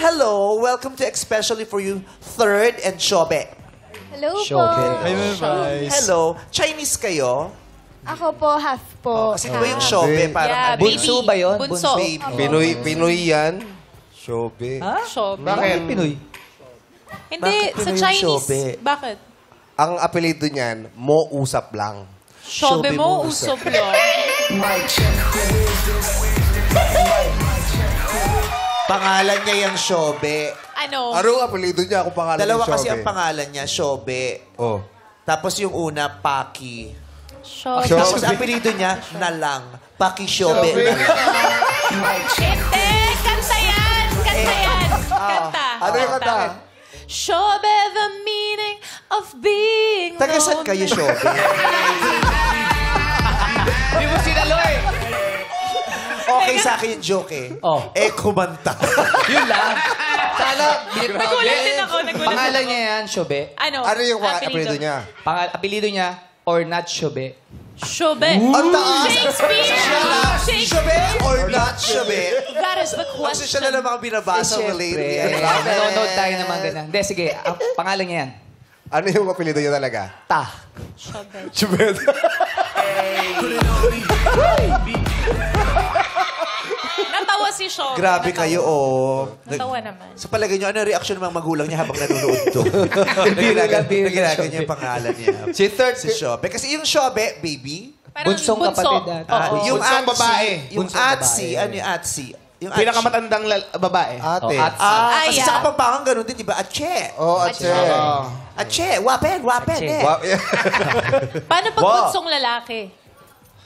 Hello, welcome to Especially For You, Third and Shobe. Hello po. Hello, Chinese kayo? Ako po, half po. Kasi ba yung Shobe, parang Bunso ba yun? Bunso. baby. Pinoy yan. Shobe. Ha? Shobe. Bakit Pinoy? Hindi, Bakit sa Pinoy yung Chinese. Shobe? Bakit? Ang apelido niyan, Mo Usap lang. Shobe Shobe mo, mo, usop yun. Pangalan niya yung Shobe. Ano? Anong apelido niya kung pangalan Dalawa ni Shobe? kasi ang pangalan niya, Shobe. Oh. Tapos yung una, Paki. Shobe. Shobe. Tapos apelido niya, Nalang. Paki Shobe. Hindi! Kanta yan! Kanta yan! Kanta. Ano yung kanta? Shobe, the meaning of being Taga saan lonely. kayo, Shobe? Di mo sinalo eh. Okay sa akin yung joke eh. Oh. Kumanta. Yun lang. Sana, Nagulat din ako, nagulat Pangalan din niya yan, Shobe. Ano? Ano yung apelido niya? Apelido niya, or not Shobe. Shobe. Ang taas! Shakespeare! Shakespeare! Shobe or not Shobe? That is the Kasi siya question. na lang mga binabasa mo lately. Nanonood tayo ng mga ganun. Hindi, sige. Ang pangalan niya yan. Ano yung apelido niya talaga? Ta. Shobe. Shobe. Natawa si Shobe. Grabe Natawa. kayo, oh. Natawa naman. Sa palagay niyo, ano ang reaksyon ng mga magulang niya habang nanonood to? Biro Naginagan niya yung pangalan niya. Si third. Si Shobe. Kasi yung Shobe, baby, Parang Bunsong bunso. kapatid natin. Oo. yung Bunsong babae. Yung Bunsong Atsi, babae. ano yung Atsi? Yung Pinakamatandang babae. Ate. At Kasi Ay, sa Kapampangan ganun din, di ba? Atche. Oh, Atse. Atche. Wapen, eh. Paano pag bunsong lalaki?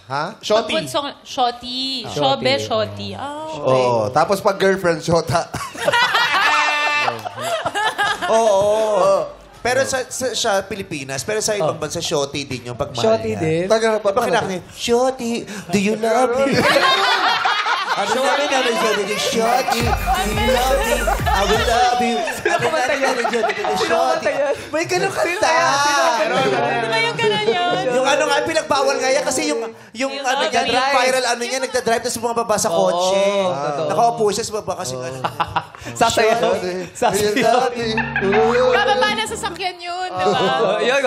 Ha? Pag Shoti. bunsong shoti. Shobe, shoti. Oo. Tapos pag girlfriend, Shota. Oo. Pero sa Pilipinas, pero sa ibang bansa, Shoti din yung pagmahal Shoti niya. din. Taga, Diba kinakanya, Shoti, do you love me? Ano namin Shoti, Shoti, do you love me? I will love you. Ano namin Shoti. May ganun kanta. Ano ba yung gano'n yun? Yung ano nga, pinagbawal nga yan kasi yung ano niya, yung viral ano niya, nagdadrive tapos bumababa sa kotse. totoo. Nakaupo siya sa baba kasi ano. Sasayaw. Sasayaw. Bababa na sa sakyan yun, di ba? Yun,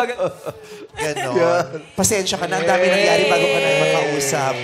Ganon. Pasensya ka na, ang dami nangyari bago ka na makausap.